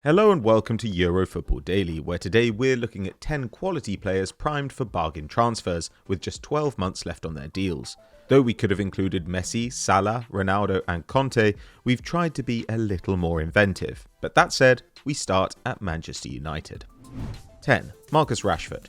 Hello and welcome to Euro Football Daily, where today we're looking at 10 quality players primed for bargain transfers with just 12 months left on their deals. Though we could have included Messi, Salah, Ronaldo and Kante, we've tried to be a little more inventive. But that said, we start at Manchester United. 10. Marcus Rashford.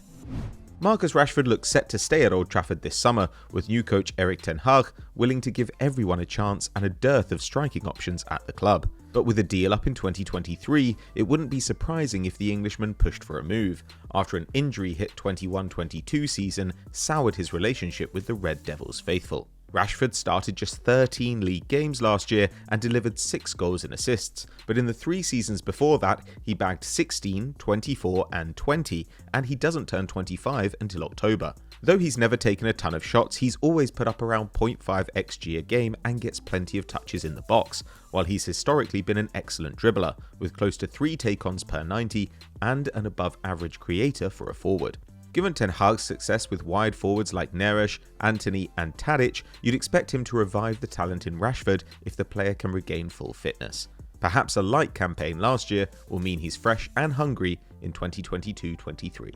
Marcus Rashford looks set to stay at Old Trafford this summer, with new coach Erik ten Hag willing to give everyone a chance and a dearth of striking options at the club. But with a deal up in 2023, it wouldn't be surprising if the Englishman pushed for a move, after an injury-hit 21-22 season soured his relationship with the Red Devils faithful. Rashford started just 13 league games last year and delivered 6 goals and assists, but in the 3 seasons before that, he bagged 16, 24 and 20, and he doesn't turn 25 until October. Though he's never taken a ton of shots, he's always put up around 0.5 xG a game and gets plenty of touches in the box, while he's historically been an excellent dribbler, with close to 3 take-ons per 90 and an above-average creator for a forward. Given Ten Hag's success with wide forwards like Neres, Antony and Tadic, you'd expect him to revive the talent in Rashford if the player can regain full fitness. Perhaps a light campaign last year will mean he's fresh and hungry in 2022-23.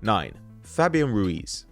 9. Fabian Ruiz.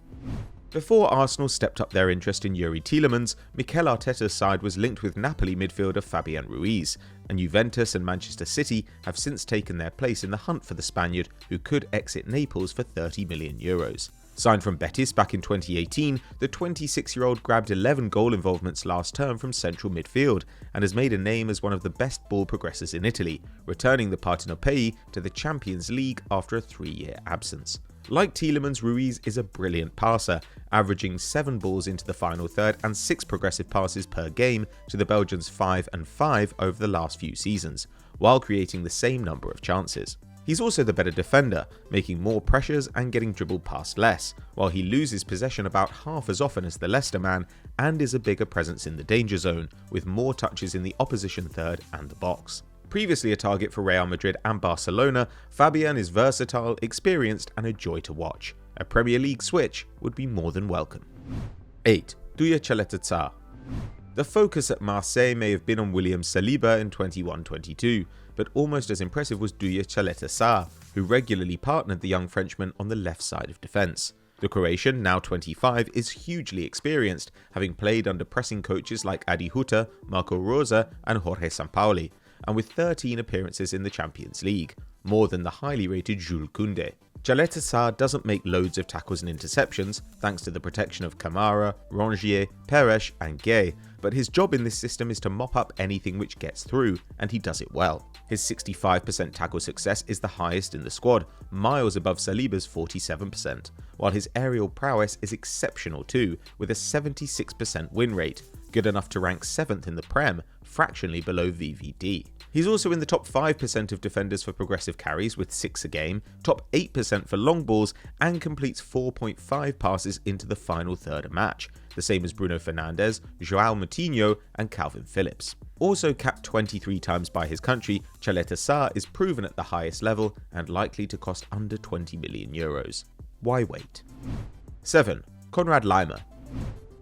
Before Arsenal stepped up their interest in Youri Tielemans, Mikel Arteta's side was linked with Napoli midfielder Fabian Ruiz, and Juventus and Manchester City have since taken their place in the hunt for the Spaniard, who could exit Naples for €30 million. Signed from Betis back in 2018, the 26-year-old grabbed 11 goal involvements last term from central midfield and has made a name as one of the best ball progressors in Italy, returning the Partenopei to the Champions League after a 3-year absence. Like Tielemans, Ruiz is a brilliant passer, averaging 7 balls into the final third and 6 progressive passes per game to the Belgians' 5 and 5 over the last few seasons, while creating the same number of chances. He's also the better defender, making more pressures and getting dribbled past less, while he loses possession about half as often as the Leicester man and is a bigger presence in the danger zone, with more touches in the opposition third and the box. Previously a target for Real Madrid and Barcelona, Fabian is versatile, experienced and a joy to watch. A Premier League switch would be more than welcome. 8. CALETA-CAR. The focus at Marseille may have been on William Saliba in 21-22, but almost as impressive was CALETA-CAR, who regularly partnered the young Frenchman on the left side of defence. The Croatian, now 25, is hugely experienced, having played under pressing coaches like Adi Hutter, Marco Rosa and Jorge Sampaoli, and with 13 appearances in the Champions League, more than the highly rated Jules Koundé. CALETA-CAR doesn't make loads of tackles and interceptions, thanks to the protection of Camara, Rongier, Peres and Gay, but his job in this system is to mop up anything which gets through, and he does it well. His 65% tackle success is the highest in the squad, miles above Saliba's 47%, while his aerial prowess is exceptional too, with a 76% win rate, good enough to rank 7th in the Prem, fractionally below VVD. He's also in the top 5% of defenders for progressive carries with 6 a game, top 8% for long balls, and completes 4.5 passes into the final third a match, the same as Bruno Fernandes, João Moutinho and Calvin Phillips. Also capped 23 times by his country, CALETA-CAR is proven at the highest level and likely to cost under €20 million. Why wait? 7. Konrad Laimer.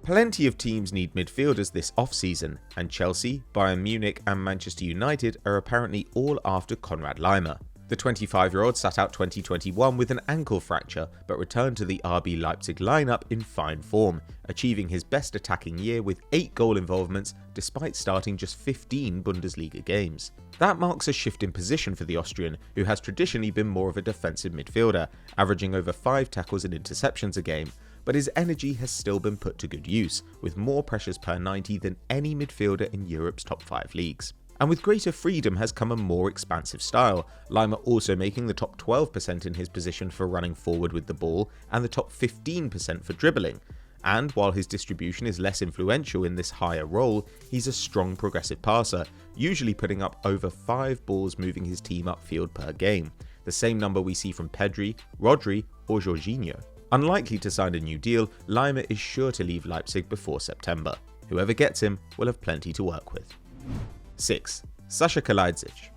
Plenty of teams need midfielders this off-season, and Chelsea, Bayern Munich and Manchester United are apparently all after Konrad Laimer. The 25-year-old sat out 2021 with an ankle fracture, but returned to the RB Leipzig lineup in fine form, achieving his best attacking year with 8 goal involvements despite starting just 15 Bundesliga games. That marks a shift in position for the Austrian, who has traditionally been more of a defensive midfielder, averaging over 5 tackles and interceptions a game, but his energy has still been put to good use, with more pressures per 90 than any midfielder in Europe's top 5 leagues. And with greater freedom has come a more expansive style, Laimer also making the top 12% in his position for running forward with the ball and the top 15% for dribbling. And while his distribution is less influential in this higher role, he's a strong progressive passer, usually putting up over 5 balls moving his team upfield per game, the same number we see from Pedri, Rodri or Jorginho. Unlikely to sign a new deal, Laimer is sure to leave Leipzig before September. Whoever gets him will have plenty to work with. 6. Sasa Kalajdzic.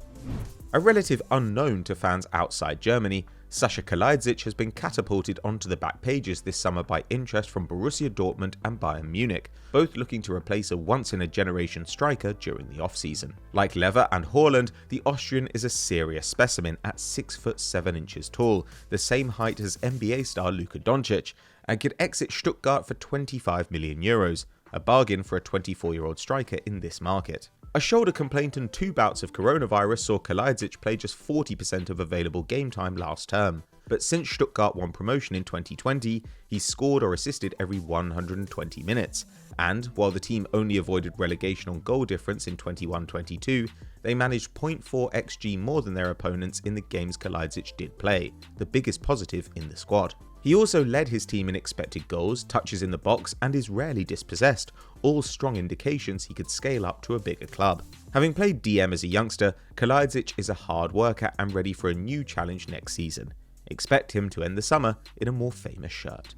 A relative unknown to fans outside Germany, Sasa Kalajdzic has been catapulted onto the back pages this summer by interest from Borussia Dortmund and Bayern Munich, both looking to replace a once-in-a-generation striker during the off-season. Like Lever and Haaland, the Austrian is a serious specimen at 6 foot 7 inches tall, the same height as NBA star Luka Doncic, and could exit Stuttgart for €25 million, a bargain for a 24-year-old striker in this market. A shoulder complaint and 2 bouts of coronavirus saw Kalajdzic play just 40% of available game time last term, but since Stuttgart won promotion in 2020, he's scored or assisted every 120 minutes, and while the team only avoided relegation on goal difference in 21-22, they managed 0.4 xG more than their opponents in the games Kalajdzic did play, the biggest positive in the squad. He also led his team in expected goals, touches in the box, and is rarely dispossessed, all strong indications he could scale up to a bigger club. Having played DM as a youngster, Kalajdzic is a hard worker and ready for a new challenge next season. Expect him to end the summer in a more famous shirt.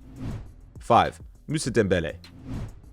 5. Moussa Dembele.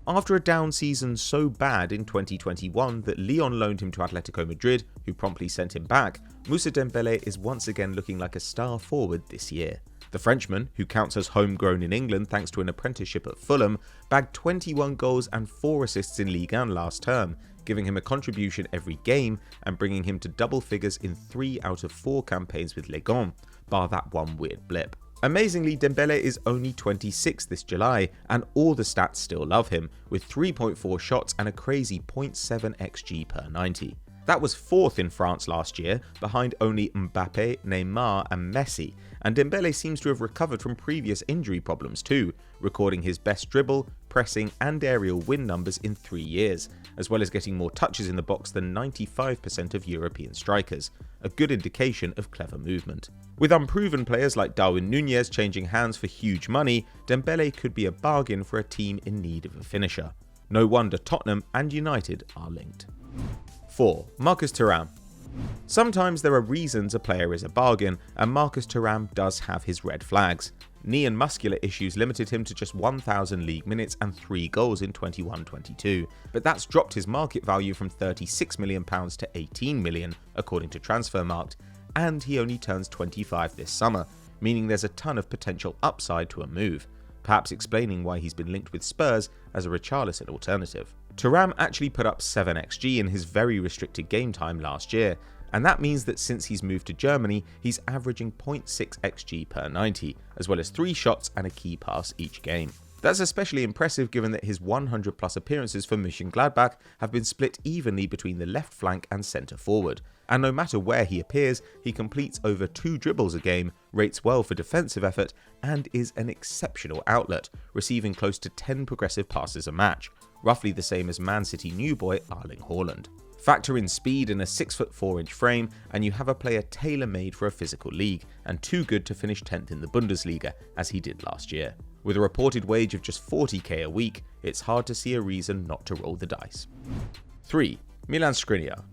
After a down season so bad in 2021 that Lyon loaned him to Atletico Madrid, who promptly sent him back, Moussa Dembele is once again looking like a star forward this year. The Frenchman, who counts as homegrown in England thanks to an apprenticeship at Fulham, bagged 21 goals and 4 assists in Ligue 1 last term, giving him a contribution every game and bringing him to double figures in 3 out of 4 campaigns with Legon, bar that one weird blip. Amazingly, Dembele is only 26 this July, and all the stats still love him, with 3.4 shots and a crazy 0.7 xG per 90. That was 4th in France last year, behind only Mbappe, Neymar and Messi, and Dembele seems to have recovered from previous injury problems too, recording his best dribble, pressing and aerial win numbers in 3 years, as well as getting more touches in the box than 95% of European strikers, a good indication of clever movement. With unproven players like Darwin Núñez changing hands for huge money, Dembele could be a bargain for a team in need of a finisher. No wonder Tottenham and United are linked. 4. Marcus Thuram. Sometimes there are reasons a player is a bargain, and Marcus Thuram does have his red flags. Knee and muscular issues limited him to just 1,000 league minutes and 3 goals in 21-22, but that's dropped his market value from £36 million to £18 million, according to Transfermarkt, and he only turns 25 this summer, meaning there's a ton of potential upside to a move, perhaps explaining why he's been linked with Spurs as a Richarlison alternative. Thuram actually put up 7 xG in his very restricted game time last year, and that means that since he's moved to Germany, he's averaging 0.6 xG per 90, as well as 3 shots and a key pass each game. That's especially impressive given that his 100 plus appearances for Mönchengladbach have been split evenly between the left flank and centre forward, and no matter where he appears, he completes over 2 dribbles a game, rates well for defensive effort, and is an exceptional outlet, receiving close to 10 progressive passes a match, roughly the same as Man City new boy Erling Haaland. Factor in speed and a 6'4" frame, and you have a player tailor-made for a physical league, and too good to finish 10th in the Bundesliga, as he did last year. With a reported wage of just 40k a week, it's hard to see a reason not to roll the dice. 3. Milan Skriniar.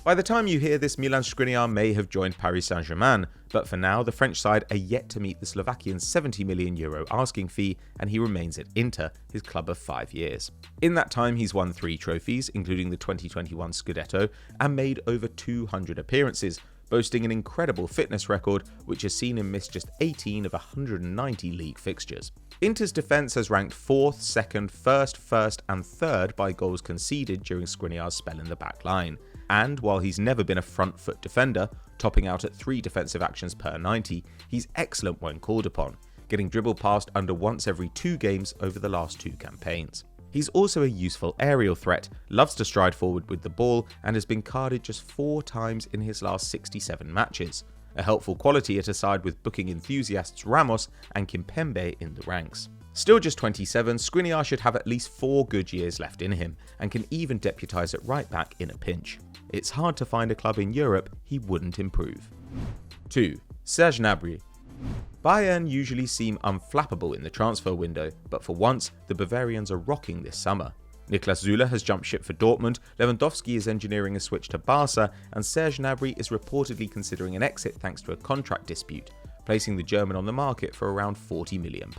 By the time you hear this, Milan Skriniar may have joined Paris Saint-Germain, but for now the French side are yet to meet the Slovakian €70 million asking fee, and he remains at Inter, his club of 5 years. In that time he's won 3 trophies, including the 2021 Scudetto, and made over 200 appearances, boasting an incredible fitness record which has seen him miss just 18 of 190 league fixtures. Inter's defence has ranked 4th, 2nd, 1st and 3rd by goals conceded during Skriniar's spell in the back line. And while he's never been a front foot defender, topping out at 3 defensive actions per 90, he's excellent when called upon, getting dribbled past under once every 2 games over the last 2 campaigns. He's also a useful aerial threat, loves to stride forward with the ball, and has been carded just 4 times in his last 67 matches, a helpful quality at a side with booking enthusiasts Ramos and Kimpembe in the ranks. Still just 27, Skriniar should have at least 4 good years left in him, and can even deputise at right back in a pinch. It's hard to find a club in Europe he wouldn't improve. 2. Serge Gnabry. Bayern usually seem unflappable in the transfer window, but for once, the Bavarians are rocking this summer. Niklas Süle has jumped ship for Dortmund, Lewandowski is engineering a switch to Barca, and Serge Gnabry is reportedly considering an exit thanks to a contract dispute, placing the German on the market for around £40 million,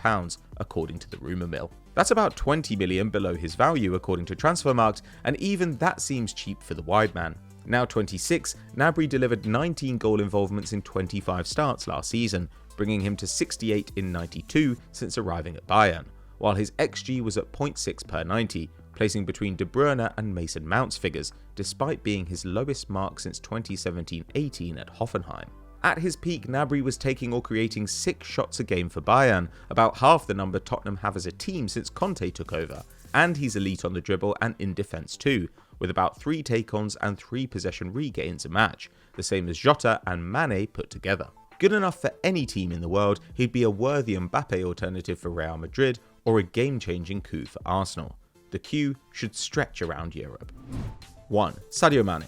according to the rumour mill. That's about 20 million below his value according to Transfermarkt, and even that seems cheap for the wide man. Now 26, Gnabry delivered 19 goal involvements in 25 starts last season, bringing him to 68 in 92 since arriving at Bayern, while his XG was at 0.6 per 90, placing between De Bruyne and Mason Mount's figures, despite being his lowest mark since 2017-18 at Hoffenheim. At his peak, Gnabry was taking or creating 6 shots a game for Bayern, about half the number Tottenham have as a team since Kante took over, and he's elite on the dribble and in defence too, with about 3 take-ons and 3 possession regains a match, the same as Jota and Mane put together. Good enough for any team in the world, he'd be a worthy Mbappe alternative for Real Madrid or a game-changing coup for Arsenal. The queue should stretch around Europe. 1. Sadio Mane.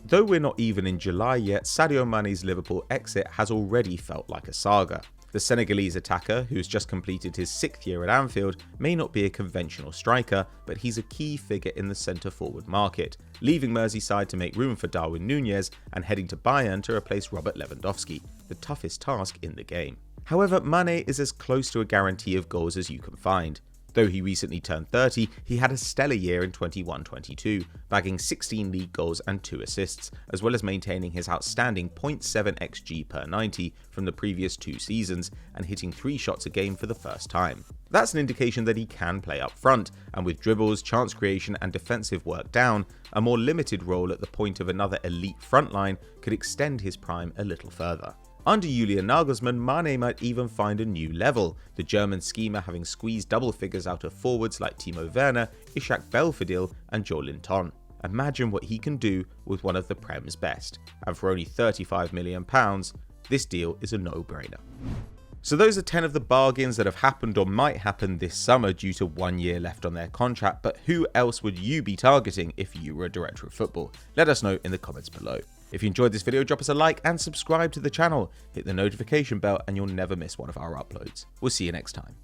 Though we're not even in July yet, Sadio Mane's Liverpool exit has already felt like a saga. The Senegalese attacker, who's just completed his 6th year at Anfield, may not be a conventional striker, but he's a key figure in the centre-forward market, leaving Merseyside to make room for Darwin Núñez and heading to Bayern to replace Robert Lewandowski, the toughest task in the game. However, Mane is as close to a guarantee of goals as you can find. Though he recently turned 30, he had a stellar year in 21-22, bagging 16 league goals and 2 assists, as well as maintaining his outstanding 0.7 xG per 90 from the previous 2 seasons and hitting 3 shots a game for the first time. That's an indication that he can play up front, and with dribbles, chance creation and defensive work down, a more limited role at the point of another elite frontline could extend his prime a little further. Under Julian Nagelsmann, Mane might even find a new level, the German schemer having squeezed double figures out of forwards like Timo Werner, Ishak Belfodil and Joelinton. Imagine what he can do with one of the Prem's best, and for only £35 million, this deal is a no-brainer. So those are 10 of the bargains that have happened or might happen this summer due to 1 year left on their contract, but who else would you be targeting if you were a director of football? Let us know in the comments below. If you enjoyed this video, drop us a like and subscribe to the channel. Hit the notification bell and you'll never miss one of our uploads. We'll see you next time.